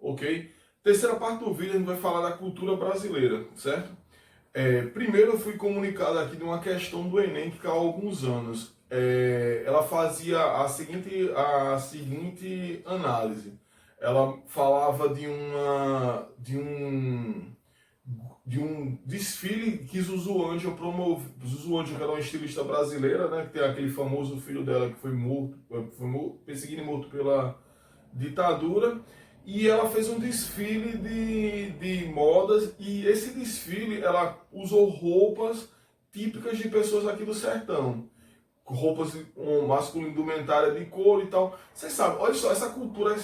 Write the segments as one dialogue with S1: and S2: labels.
S1: ok? Terceira parte do vídeo a gente vai falar da cultura brasileira, certo? Primeiro eu fui comunicado aqui de uma questão do Enem que caiu há alguns anos. Ela fazia a seguinte análise. Ela falava de um desfile que Zuzu Angel promoveu. Zuzu Angel, que era uma estilista brasileira, né? Que tem aquele famoso filho dela que foi perseguido e morto pela ditadura. E ela fez um desfile de modas. E esse desfile, ela usou roupas típicas de pessoas aqui do sertão. Roupas masculino, indumentária de couro e tal. Vocês sabem, olha só, essa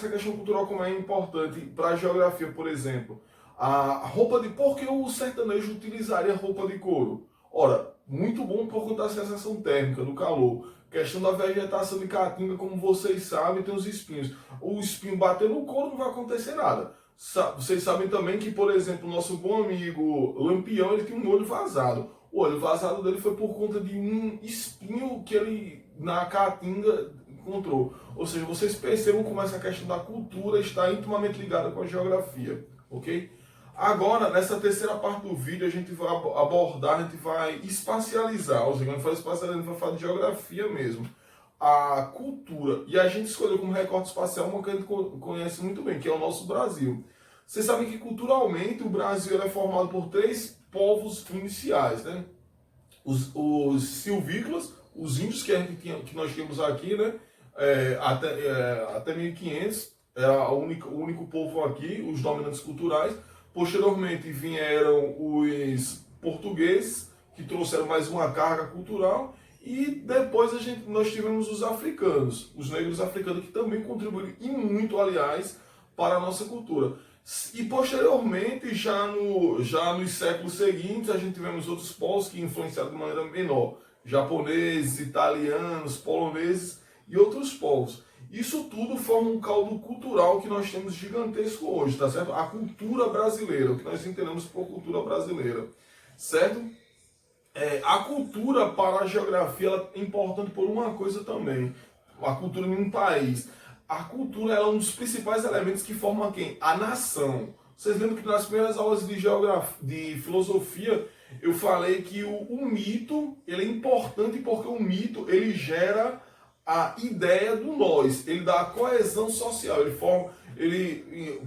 S1: questão cultural como é importante para a geografia, por exemplo. A roupa de... Por que o sertanejo utilizaria roupa de couro? Ora, muito bom por conta da sensação térmica, do calor. Questão da vegetação de caatinga, como vocês sabem, tem os espinhos. O espinho bater no couro não vai acontecer nada. Vocês sabem também que, por exemplo, o nosso bom amigo Lampião, ele tem um olho vazado. O olho vazado dele foi por conta de um espinho que ele, na caatinga, encontrou. Ou seja, vocês percebam como essa questão da cultura está intimamente ligada com a geografia, ok? Agora, nessa terceira parte do vídeo, a gente vai abordar, a gente vai espacializar. Ou seja, quando fala espacializar, a gente vai falar de geografia mesmo. A cultura. E a gente escolheu como recorte espacial uma que a gente conhece muito bem, que é o nosso Brasil. Vocês sabem que culturalmente o Brasil é formado por três povos iniciais, né? Os silvícolas, os índios que nós tínhamos aqui, né? Até 1500 era o único povo aqui, os dominantes culturais. Posteriormente vieram os portugueses, que trouxeram mais uma carga cultural. E depois nós tivemos os africanos, os negros africanos, que também contribuíram, e muito, aliás, para a nossa cultura. E posteriormente, já nos séculos seguintes, a gente tivemos outros povos que influenciaram de maneira menor. Japoneses, italianos, poloneses e outros povos. Isso tudo forma um caldo cultural que nós temos gigantesco hoje, tá certo? A cultura brasileira, o que nós entendemos por cultura brasileira, certo? A cultura para a geografia ela é importante por uma coisa também. A cultura em um país. A cultura é um dos principais elementos que formam quem? A nação. Vocês lembram que nas primeiras aulas de filosofia eu falei que o mito ele é importante porque o mito ele gera a ideia do nós, ele dá a coesão social, ele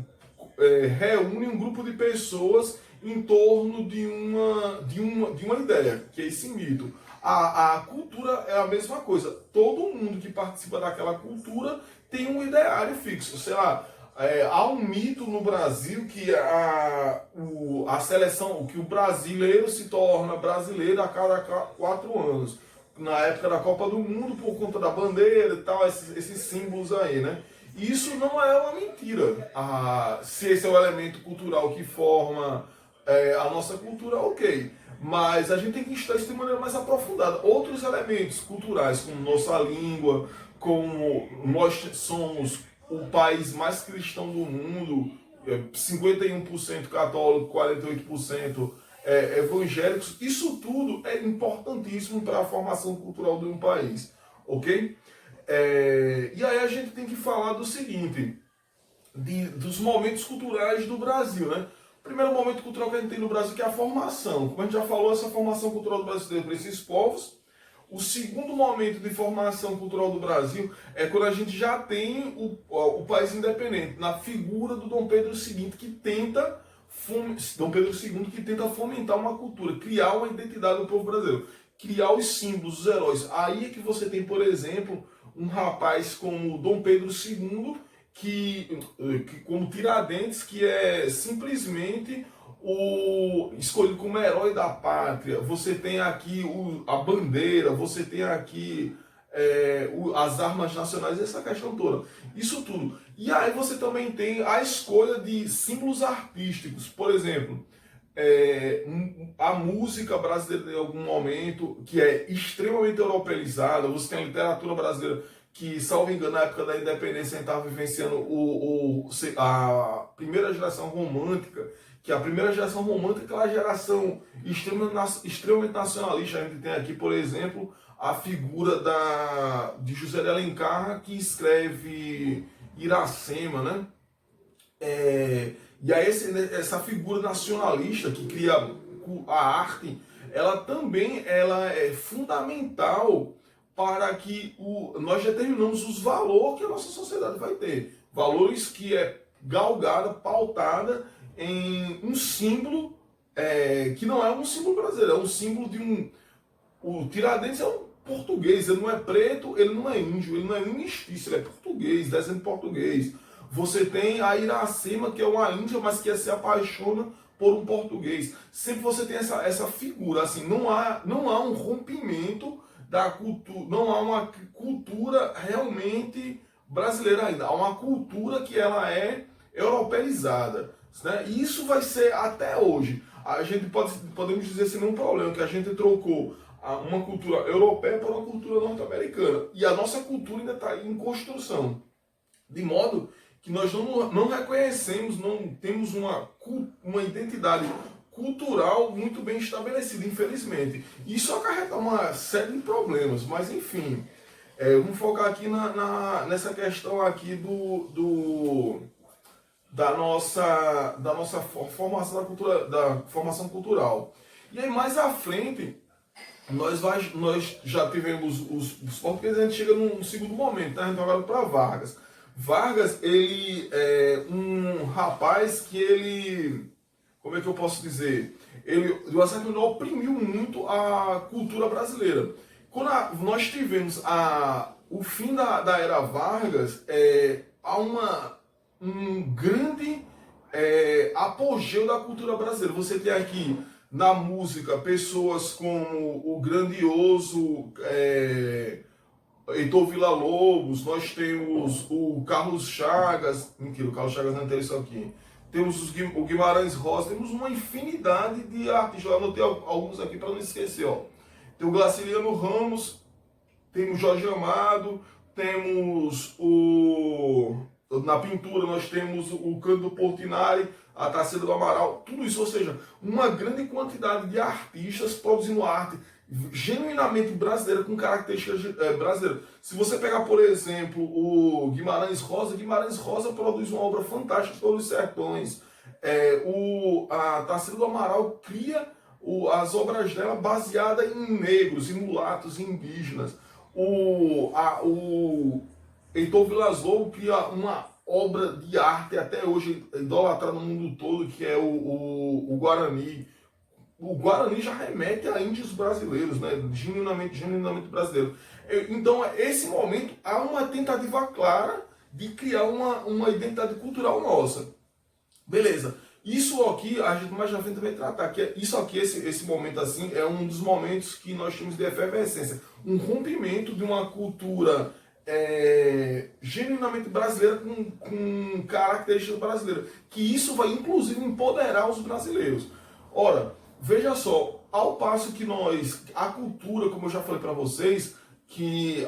S1: reúne um grupo de pessoas em torno de uma ideia, que é esse mito. A cultura é a mesma coisa. Todo mundo que participa daquela cultura tem um ideário fixo. Sei lá, há um mito no Brasil que a seleção, que o brasileiro se torna brasileiro a cada 4 anos. Na época da Copa do Mundo, por conta da bandeira e tal, esses símbolos aí, né? Isso não é uma mentira. Se esse é o elemento cultural que forma a nossa cultura, ok. Mas a gente tem que estudar isso de maneira mais aprofundada. Outros elementos culturais, como nossa língua, como nós somos o país mais cristão do mundo, 51% católico, 48% evangélicos, isso tudo é importantíssimo para a formação cultural de um país, ok? E aí a gente tem que falar do seguinte, dos momentos culturais do Brasil, né? O primeiro momento cultural que a gente tem no Brasil que é a formação. Como a gente já falou, essa formação cultural do brasileiro para esses povos. O segundo momento de formação cultural do Brasil é quando a gente já tem o país independente, na figura do Dom Pedro II, que tenta fomentar uma cultura, criar uma identidade do povo brasileiro, criar os símbolos, os heróis. Aí é que você tem, por exemplo, um rapaz como Dom Pedro II, que como Tiradentes, que é simplesmente o escolhido como herói da pátria. Você tem aqui a bandeira, você tem aqui as armas nacionais, essa questão toda. Isso tudo. E aí você também tem a escolha de símbolos artísticos. Por exemplo, a música brasileira em algum momento, que é extremamente europeizada. Você tem a literatura brasileira que, salvo engano, na época da independência a gente estava vivenciando a primeira geração romântica, que a primeira geração romântica é aquela geração extremamente nacionalista. A gente tem aqui, por exemplo, a figura de José de Alencar, que escreve Iracema, né? E aí essa figura nacionalista que cria a arte, ela também ela é fundamental para que nós determinamos os valores que a nossa sociedade vai ter. Valores que é galgada, pautada em um símbolo que não é um símbolo brasileiro, é um símbolo de um... O Tiradentes é um português, ele não é preto, ele não é índio, ele não é nem mestiço, ele é português, descende português. Você tem a Iracema, que é uma índia, mas que se apaixona por um português. Sempre você tem essa figura, assim, não há um rompimento da cultura, não há uma cultura realmente brasileira ainda. Há uma cultura que ela é europeizada, né? E isso vai ser até hoje. A gente podemos dizer sem nenhum problema que a gente trocou uma cultura europeia para uma cultura norte-americana. E a nossa cultura ainda está em construção. De modo que nós não reconhecemos, não temos uma identidade cultural muito bem estabelecida, infelizmente. Isso acarreta uma série de problemas, mas enfim, vamos focar aqui nessa questão aqui da nossa formação da formação cultural. E aí mais à frente, nós já tivemos os portugueses, a gente chega num segundo momento, tá? A gente vai agora para Vargas. Vargas, ele é um rapaz que ele, como é que eu posso dizer? Ele, de uma certa maneira, oprimiu muito a cultura brasileira. Quando nós tivemos o fim da era Vargas, há um grande apogeu da cultura brasileira. Você tem aqui na música pessoas como o grandioso Heitor Villa-Lobos, nós temos o Carlos Chagas, mentira, o Carlos Chagas não tem isso aqui. Temos o Guimarães Rosa, temos uma infinidade de artistas. Eu anotei alguns aqui para não esquecer. Ó. Tem o Graciliano Ramos, temos Jorge Amado, temos na pintura nós temos o Cândido Portinari, a Tarsila do Amaral, tudo isso, ou seja, uma grande quantidade de artistas produzindo arte genuinamente brasileira, com características brasileiras. Se você pegar, por exemplo, o Guimarães Rosa produz uma obra fantástica sobre os sertões. A Tarsila do Amaral cria as obras dela baseadas em negros, em mulatos, em indígenas. O Heitor Villa-Lobos cria uma obra de arte até hoje idolatrada no mundo todo, que é o Guarani. O Guarani já remete a índios brasileiros, né? Genuinamente brasileiros. Então, esse momento, há uma tentativa clara de criar uma identidade cultural nossa. Beleza. Isso aqui, a gente mais na frente vai tratar, que isso aqui, esse momento assim, é um dos momentos que nós temos de efervescência. Um rompimento de uma cultura genuinamente brasileira com características brasileiras. Que isso vai, inclusive, empoderar os brasileiros. Ora, veja só, ao passo que a cultura, como eu já falei para vocês, que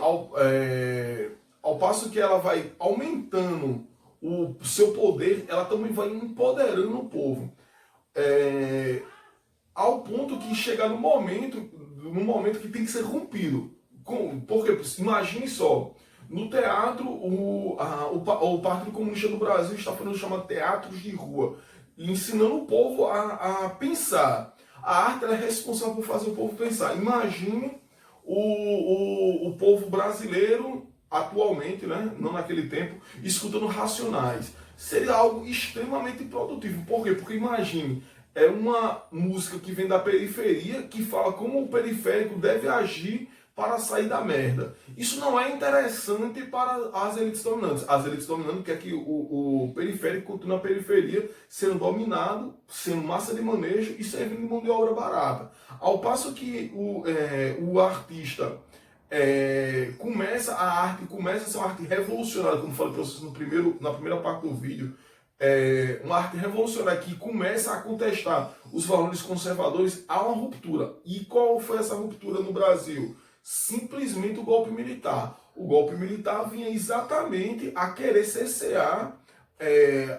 S1: ao passo que ela vai aumentando o seu poder, ela também vai empoderando o povo. Ao ponto que chega no momento que tem que ser rompido. Porque, imagine só, no teatro, o Partido Comunista do Brasil está fazendo o chamado teatros de rua, ensinando o povo a pensar. A arte é responsável por fazer o povo pensar. Imagine o povo brasileiro atualmente, né, não naquele tempo, escutando Racionais. Seria algo extremamente produtivo. Por quê? Porque imagine, é uma música que vem da periferia, que fala como o periférico deve agir para sair da merda. Isso não é interessante para as elites dominantes. As elites dominantes querem que o periférico continue na periferia, sendo dominado, sendo massa de manejo e servindo de mão de obra barata. Ao passo que o artista a arte começa a ser uma arte revolucionária, como falei para vocês na primeira parte do vídeo, uma arte revolucionária que começa a contestar os valores conservadores, há uma ruptura. E qual foi essa ruptura no Brasil? Simplesmente o golpe militar. O golpe militar vinha exatamente a querer cercear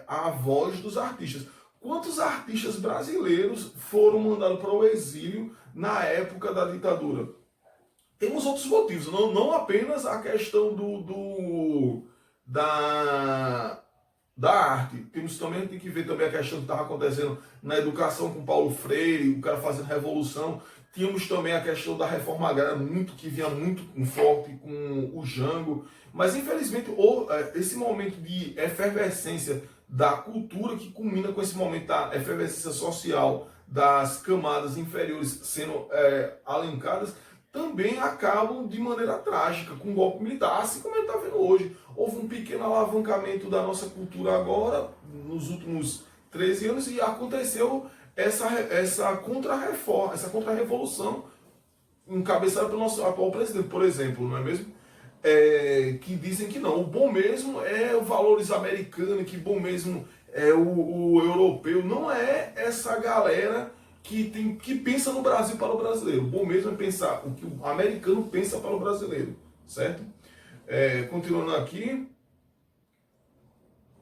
S1: a voz dos artistas. Quantos artistas brasileiros foram mandados para o exílio na época da ditadura? Temos outros motivos, não apenas a questão da arte. Temos também, tem que ver também a questão que estava acontecendo na educação com Paulo Freire, o cara fazendo revolução. Tínhamos também a questão da reforma agrária, que vinha muito forte com o Jango. Mas, infelizmente, esse momento de efervescência da cultura que culmina com esse momento da efervescência social das camadas inferiores sendo alencadas, também acabam de maneira trágica, com o golpe militar, assim como a gente está vendo hoje. Houve um pequeno alavancamento da nossa cultura agora, nos últimos 13 anos, e aconteceu essa contra-reforma, essa contra-revolução encabeçada pelo nosso atual presidente, por exemplo, não é mesmo? Que dizem que não, o bom mesmo é os valores americanos, que bom mesmo é o europeu, não é essa galera que pensa no Brasil para o brasileiro. O bom mesmo é pensar o que o americano pensa para o brasileiro, certo? Continuando aqui,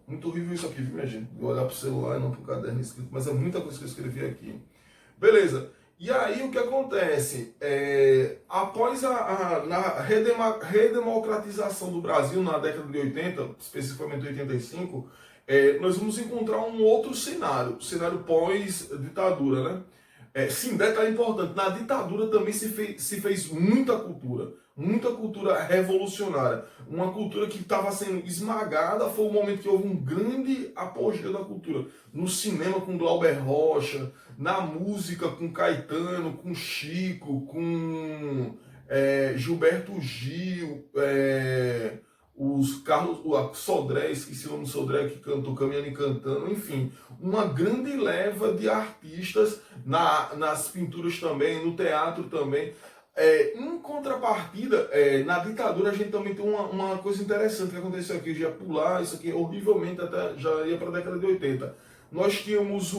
S1: muito horrível isso aqui, viu, minha gente? Vou olhar para o celular e não para o caderno escrito, mas é muita coisa que eu escrevi aqui. Beleza. E aí o que acontece? Após na redemocratização do Brasil na década de 80, especificamente 85, nós vamos encontrar um outro cenário, cenário pós-ditadura, né? Sim, detalhe importante, na ditadura também se fez muita cultura revolucionária, uma cultura que estava sendo esmagada. Foi o momento que houve um grande apogeu da cultura, no cinema com Glauber Rocha, na música com Caetano, com Chico, com Gilberto Gil, os Carlos, o Sodré, esqueci o nome do Sodré, que cantou Caminhando e Cantando, enfim, uma grande leva de artistas nas pinturas também, no teatro também. Em contrapartida, na ditadura a gente também tem uma coisa interessante que aconteceu aqui, eu já ia pular isso aqui horrivelmente, até já ia para a década de 80. Nós tínhamos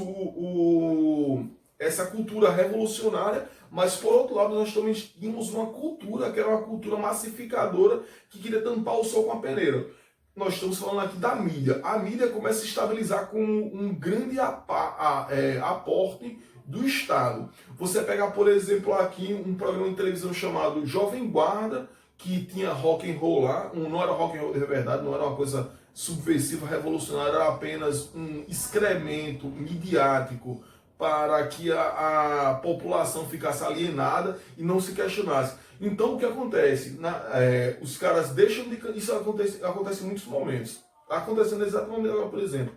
S1: essa cultura revolucionária, mas por outro lado nós também tínhamos uma cultura que era uma cultura massificadora que queria tampar o sol com a peneira. Nós estamos falando aqui da mídia. A mídia começa a se estabilizar com um grande aporte do Estado. Você pegar, por exemplo, aqui um programa de televisão chamado Jovem Guarda, que tinha rock and roll lá, não era rock and roll de verdade, não era uma coisa subversiva, revolucionária, era apenas um excremento midiático para que a população ficasse alienada e não se questionasse. Então o que acontece? Os caras deixam de... Isso acontece em muitos momentos. Está acontecendo exatamente agora, por exemplo.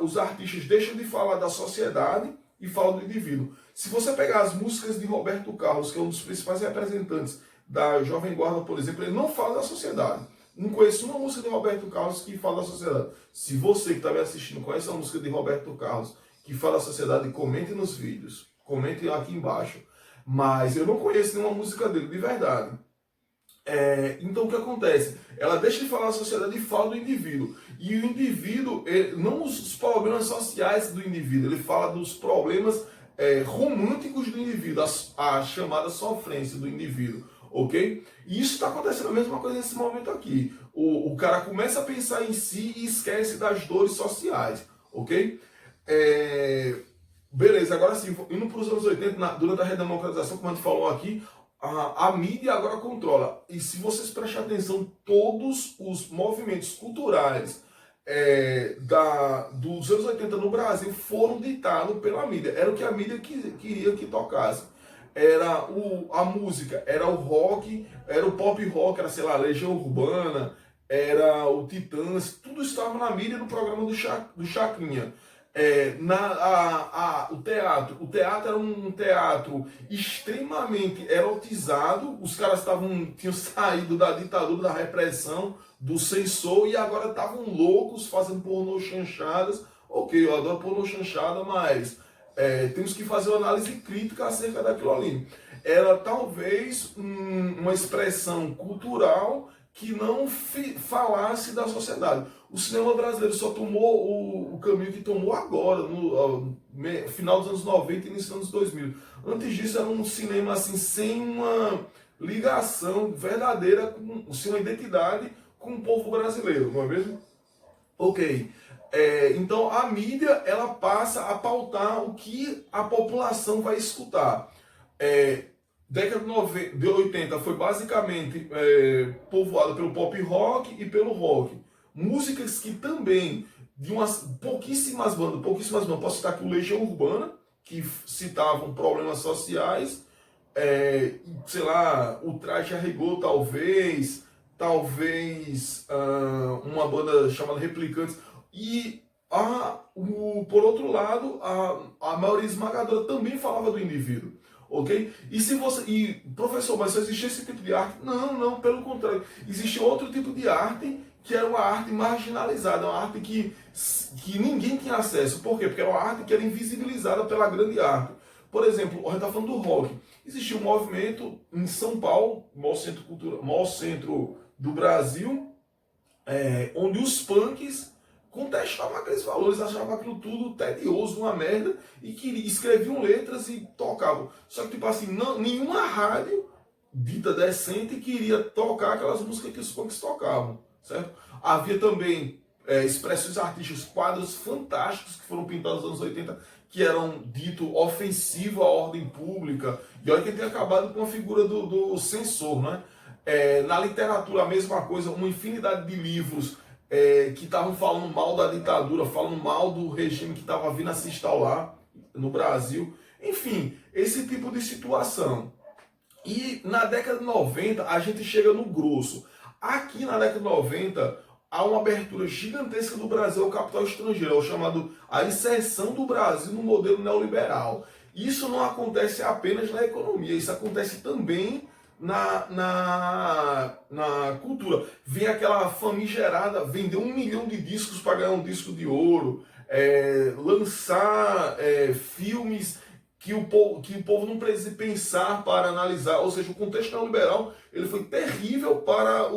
S1: Os artistas deixam de falar da sociedade e falam do indivíduo. Se você pegar as músicas de Roberto Carlos, que é um dos principais representantes da Jovem Guarda, por exemplo, ele não fala da sociedade. Não conheço uma música de Roberto Carlos que fala da sociedade. Se você que está me assistindo conhece a música de Roberto Carlos que fala da sociedade, comente nos vídeos. Comente aqui embaixo. Mas eu não conheço nenhuma música dele, de verdade. Então o que acontece? Ela deixa de falar da sociedade e fala do indivíduo. E o indivíduo, não os problemas sociais do indivíduo, ele fala dos problemas românticos do indivíduo, a chamada sofrência do indivíduo. Ok? E isso está acontecendo a mesma coisa nesse momento aqui. O cara começa a pensar em si e esquece das dores sociais. Ok? Beleza, agora sim, indo para os anos 80, durante a redemocratização, como a gente falou aqui, a mídia agora controla. E se vocês prestarem atenção, todos os movimentos culturais dos anos 80 no Brasil foram ditados pela mídia. Era o que a mídia queria que tocasse. Era a música, era o rock, era o pop rock, era, sei lá, Legião Urbana, era o Titãs, tudo estava na mídia no programa do Chacrinha. O teatro era um teatro extremamente erotizado. Os caras tinham saído da ditadura, da repressão, do censor, e agora estavam loucos fazendo pornô chanchadas. Ok, eu adoro pornô chanchada, mas temos que fazer uma análise crítica acerca daquilo ali. Era talvez uma expressão cultural que não falasse da sociedade. O cinema brasileiro só tomou o caminho que tomou agora, no final dos anos 90 e início dos anos 2000. Antes disso era um cinema assim, sem uma ligação verdadeira, sem uma identidade com o povo brasileiro, não é mesmo? Ok. Então a mídia ela passa a pautar o que a população vai escutar. Década de 80 foi basicamente povoada pelo pop rock e pelo rock. Músicas que também de umas pouquíssimas bandas. Posso citar aqui o Legião Urbana, que citavam problemas sociais, sei lá, o Traje a Rigor, talvez uma banda chamada Replicantes, e por outro lado, a maioria esmagadora também falava do indivíduo, ok? E professor, mas só existia esse tipo de arte? Não, não, pelo contrário, existe outro tipo de arte que era uma arte marginalizada, uma arte que ninguém tinha acesso. Por quê? Porque era uma arte que era invisibilizada pela grande arte. Por exemplo, a gente está falando do rock. Existia um movimento em São Paulo, maior centro do Brasil, onde os punks contestavam aqueles valores, achavam aquilo tudo tedioso, uma merda, e que escreviam letras e tocavam. Só que, tipo assim, nenhuma rádio dita decente queria tocar aquelas músicas que os punks tocavam, certo? Havia também expressões artísticas, quadros fantásticos que foram pintados nos anos 80, que eram dito ofensivo à ordem pública. E olha que tem acabado com a figura do censor, né? Na literatura a mesma coisa, uma infinidade de livros que estavam falando mal da ditadura, falando mal do regime que estava vindo a se instaurar no Brasil. Enfim, esse tipo de situação. E na década de 90 a gente chega no grosso. Aqui na década de 90 há uma abertura gigantesca do Brasil ao capital estrangeiro, é o chamado a inserção do Brasil no modelo neoliberal. Isso não acontece apenas na economia, isso acontece também na cultura. Vem aquela famigerada, vender 1 milhão de discos para ganhar um disco de ouro, lançar filmes que o povo não precisa pensar para analisar. Ou seja, o contexto neoliberal ele foi terrível para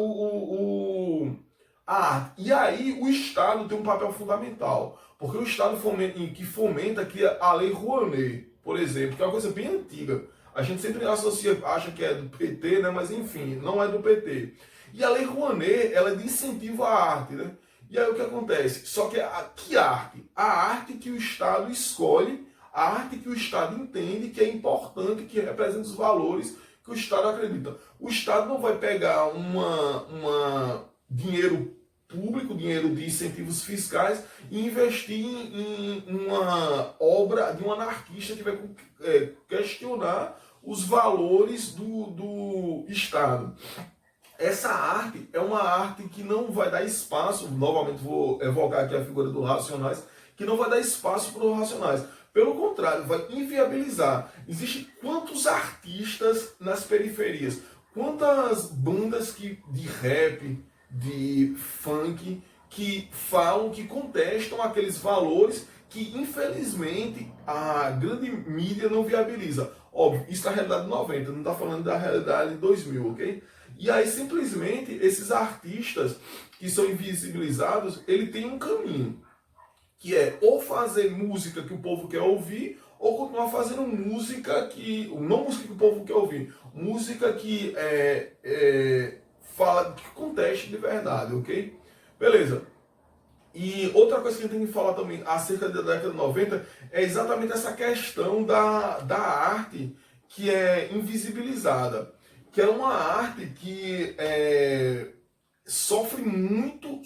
S1: a arte. E aí o Estado tem um papel fundamental, porque o Estado fomenta que a Lei Rouanet, por exemplo, que é uma coisa bem antiga. A gente sempre acha que é do PT, né? Mas enfim, não é do PT. E a Lei Rouanet, ela é de incentivo à arte, né? E aí o que acontece? Só que que arte? A arte que o Estado escolhe, a arte que o Estado entende que é importante, que representa os valores que o Estado acredita. O Estado não vai pegar dinheiro público, dinheiro de incentivos fiscais e investir em uma obra de um anarquista que vai questionar os valores do Estado. Essa arte é uma arte que não vai dar espaço, novamente vou evocar aqui a figura dos Racionais, que não vai dar espaço para os Racionais. Pelo contrário, vai inviabilizar. Existem quantos artistas nas periferias? Quantas bandas de rap, de funk, que falam, que contestam aqueles valores que, infelizmente, a grande mídia não viabiliza. Óbvio, isso é a realidade de 90, não está falando da realidade de 2000, ok? E aí, simplesmente, esses artistas que são invisibilizados, ele tem um caminho, que é ou fazer música que o povo quer ouvir, ou continuar fazendo música não música que o povo quer ouvir, música que fala, que conteste de verdade, ok? Beleza. E outra coisa que a gente tem que falar também acerca da década de 90 é exatamente essa questão da arte que é invisibilizada, que é uma arte que sofre muito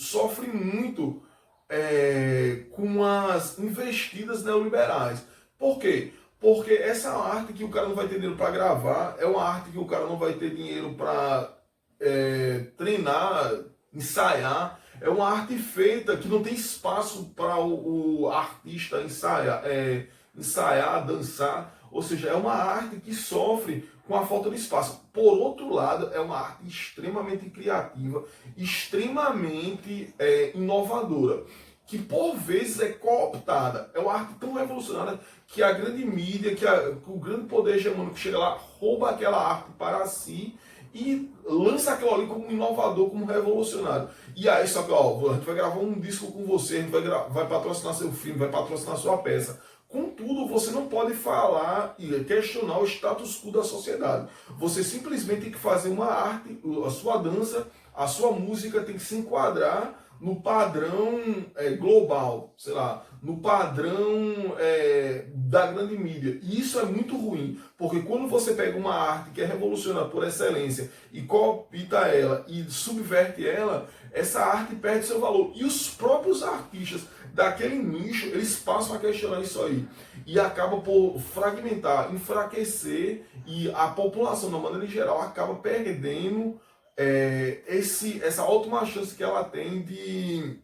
S1: com as investidas neoliberais. Por quê? Porque essa arte que o cara não vai ter dinheiro para gravar, é uma arte que o cara não vai ter dinheiro para treinar, ensaiar. É uma arte feita que não tem espaço para o artista ensaiar, dançar. Ou seja, é uma arte que sofre com a falta de espaço. Por outro lado, é uma arte extremamente criativa, extremamente inovadora, que por vezes é cooptada. É uma arte tão revolucionária que a grande mídia, que o grande poder hegemônico chega lá, rouba aquela arte para si e lança aquilo ali como inovador, como revolucionário. E aí, só que, a gente vai gravar um disco com você, a gente vai patrocinar seu filme, vai patrocinar sua peça. Contudo, você não pode falar e questionar o status quo da sociedade. Você simplesmente tem que fazer uma arte, a sua dança, a sua música tem que se enquadrar no padrão global, sei lá, no padrão da grande mídia. E isso é muito ruim, porque quando você pega uma arte que é revolucionária por excelência e copia ela e subverte ela, essa arte perde seu valor. E os próprios artistas daquele nicho, eles passam a questionar isso aí. E acaba por fragmentar, enfraquecer, e a população, de maneira geral, acaba perdendo essa última chance que ela tem de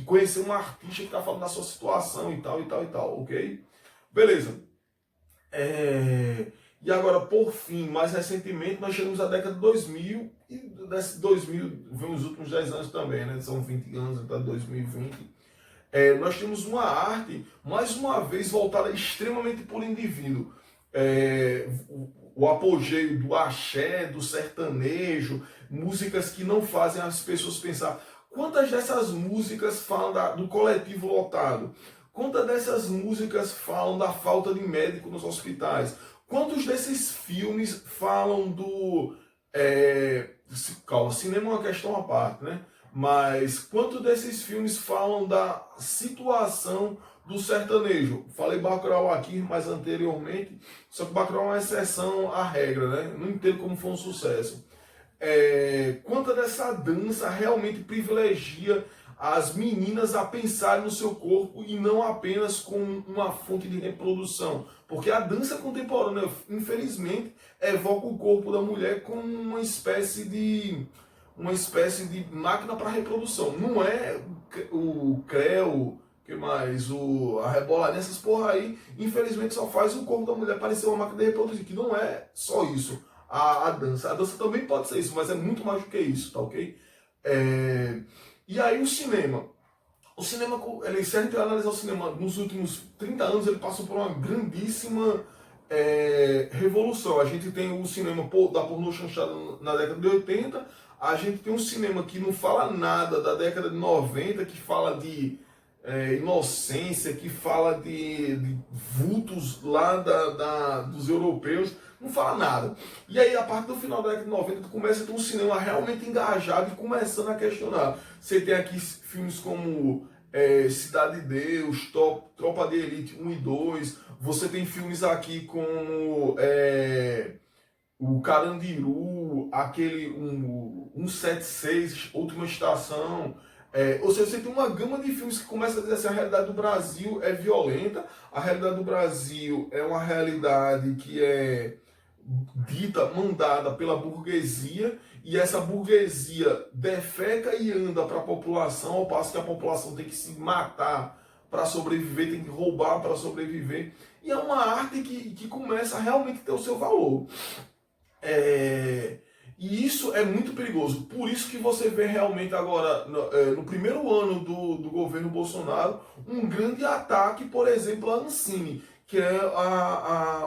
S1: conhecer um artista que está falando da sua situação e tal, e tal, e tal, ok? Beleza. E agora, por fim, mais recentemente, nós chegamos à década de 2000, e desse 2000 vem os últimos 10 anos também, né? São 20 anos até 2020. Nós temos uma arte, mais uma vez, voltada extremamente por indivíduo. O apogeu do axé, do sertanejo, músicas que não fazem as pessoas pensar. Quantas dessas músicas falam do coletivo lotado? Quantas dessas músicas falam da falta de médico nos hospitais? Quantos desses filmes falam do... calma, cinema é uma questão à parte, né? Mas quantos desses filmes falam da situação do sertanejo? Falei Bacurau aqui mais anteriormente, só que Bacurau é uma exceção à regra, né? Não entendo como foi um sucesso. Quanta dessa dança realmente privilegia as meninas a pensarem no seu corpo e não apenas como uma fonte de reprodução. Porque a dança contemporânea, infelizmente, evoca o corpo da mulher como uma espécie de máquina para reprodução. Não é o creu, que mais, a reboladinha, essas porra aí, infelizmente só faz o corpo da mulher parecer uma máquina de reproduzir, que não é só isso. A dança. A dança também pode ser isso, mas é muito mais do que isso, tá ok? E aí o cinema. O cinema, se a gente analisar o cinema nos últimos 30 anos, ele passou por uma grandíssima revolução. A gente tem o cinema da pornô chanchada na década de 80, a gente tem um cinema que não fala nada da década de 90, que fala de inocência, que fala de vultos lá dos europeus, não fala nada. E aí, a partir do final da década de 90, tu começa a ter um cinema realmente engajado e começando a questionar. Você tem aqui filmes como Cidade de Deus, Tropa de Elite 1 e 2, você tem filmes aqui como o Carandiru, aquele 176, Última Estação. Ou seja, você tem uma gama de filmes que começa a dizer assim, a realidade do Brasil é violenta, a realidade do Brasil é uma realidade que é dita, mandada pela burguesia, e essa burguesia defeca e anda para a população, ao passo que a população tem que se matar para sobreviver, tem que roubar para sobreviver. E é uma arte que começa a realmente ter o seu valor. E isso é muito perigoso. Por isso que você vê realmente agora, no primeiro ano do governo Bolsonaro, um grande ataque, por exemplo, à Ancine, que é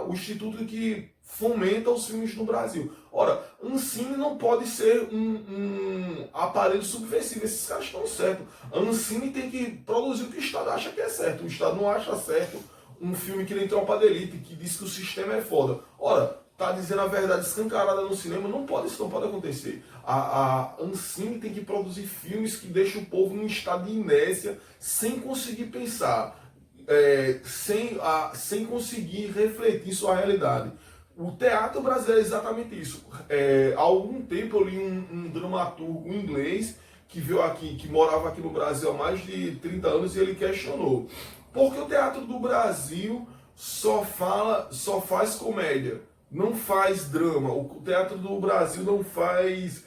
S1: o instituto que fomenta os filmes no Brasil. Ora, Ancine não pode ser um aparelho subversivo. Esses caras estão certos. A Ancine tem que produzir o que o Estado acha que é certo. O Estado não acha certo um filme que nem Tropa de Elite, que diz que o sistema é foda. Ora, tá dizendo a verdade escancarada no cinema, isso não pode acontecer. A Ancine tem que produzir filmes que deixam o povo num estado de inércia, sem conseguir pensar, sem conseguir refletir sua realidade. O teatro brasileiro é exatamente isso. Há algum tempo eu li um dramaturgo inglês que veio aqui, que morava aqui no Brasil há mais de 30 anos, e ele questionou: por que o teatro do Brasil só faz comédia? Não faz drama. O teatro do Brasil não faz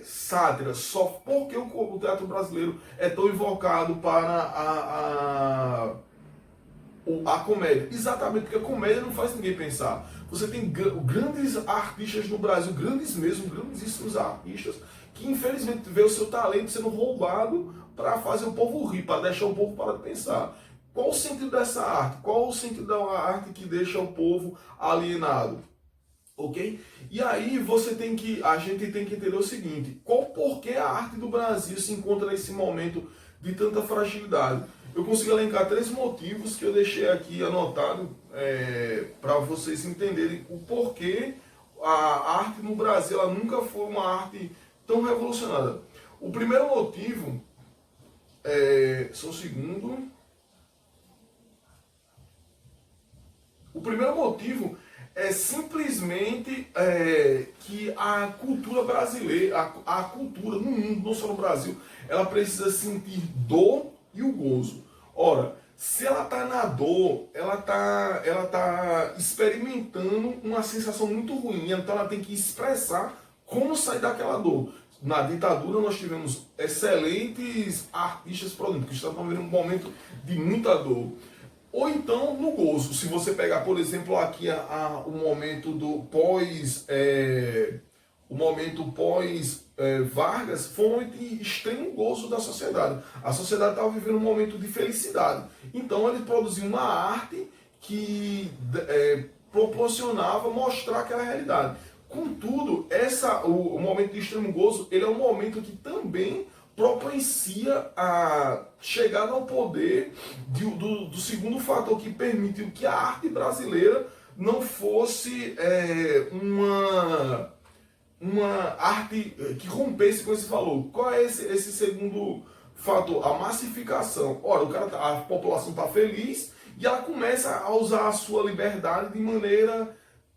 S1: sátira. Só porque o teatro brasileiro é tão invocado para a comédia. Exatamente, porque a comédia não faz ninguém pensar. Você tem grandes artistas no Brasil, grandes mesmo, grandíssimos artistas, que infelizmente vê o seu talento sendo roubado para fazer o povo rir, para deixar o povo parar de pensar. Qual o sentido dessa arte? Qual o sentido da arte que deixa o povo alienado? Ok? E aí a gente tem que entender o seguinte: porquê a arte do Brasil se encontra nesse momento de tanta fragilidade? Eu consigo elencar 3 motivos que eu deixei aqui anotado para vocês entenderem o porquê a arte no Brasil ela nunca foi uma arte tão revolucionada. O primeiro motivo só um segundo. O primeiro motivo é simplesmente que a cultura brasileira, a cultura no mundo, não só no Brasil, ela precisa sentir dor e o gozo. Ora, se ela está na dor, ela tá experimentando uma sensação muito ruim, então ela tem que expressar como sair daquela dor. Na ditadura nós tivemos excelentes artistas, por exemplo, que estavam vivendo um momento de muita dor. Ou então no gozo, se você pegar, por exemplo, aqui o momento do pós, o momento pós Vargas, foi um momento de extremo gozo da sociedade. A sociedade estava vivendo um momento de felicidade. Então ele produziu uma arte que proporcionava mostrar aquela realidade. Contudo, o momento de extremo gozo, ele é um momento que também propicia a chegada ao poder do segundo fator que permitiu que a arte brasileira não fosse uma arte que rompesse com esse valor. Qual é esse segundo fator? A massificação. Ora, a população está feliz e ela começa a usar a sua liberdade de maneira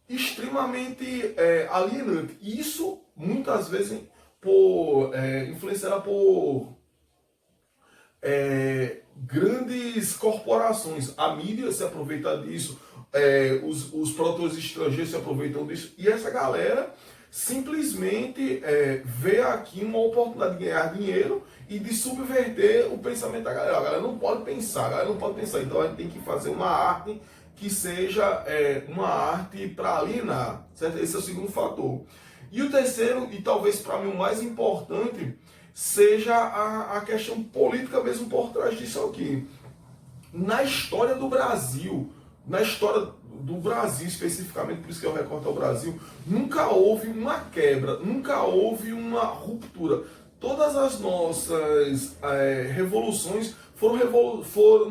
S1: extremamente alienante. Isso, muitas vezes, influenciada por grandes corporações. A mídia se aproveita disso, os produtores estrangeiros se aproveitam disso, e essa galera simplesmente vê aqui uma oportunidade de ganhar dinheiro e de subverter o pensamento da galera. A galera não pode pensar, então a gente tem que fazer uma arte que seja uma arte para alienar, certo? Esse é o segundo fator. E o terceiro, e talvez para mim o mais importante, seja a questão política mesmo por trás disso aqui. Na história do Brasil especificamente, por isso que eu recorto ao Brasil, nunca houve uma quebra, nunca houve uma ruptura. Todas as nossas revoluções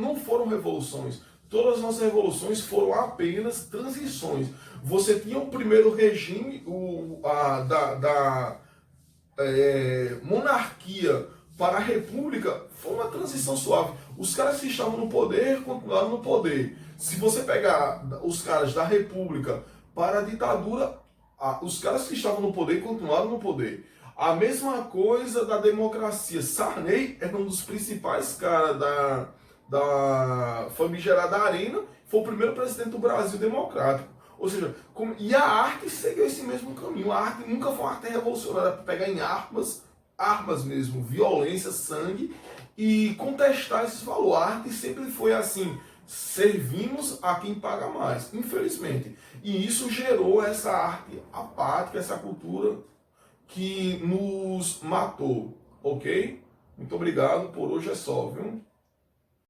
S1: não foram revoluções. Todas as nossas revoluções foram apenas transições. Você tinha o primeiro regime da monarquia para a república, foi uma transição suave. Os caras que estavam no poder continuaram no poder. Se você pegar os caras da república para a ditadura, os caras que estavam no poder continuaram no poder. A mesma coisa da democracia. Sarney era um dos principais caras da famigerada Arena, foi o primeiro presidente do Brasil democrático. Ou seja, e a arte seguiu esse mesmo caminho. A arte nunca foi uma arte revolucionária para pegar em armas mesmo, violência, sangue, e contestar esses valores. A arte sempre foi assim, servimos a quem paga mais, infelizmente. E isso gerou essa arte apática, essa cultura que nos matou, ok? Muito obrigado, por hoje é só, viu?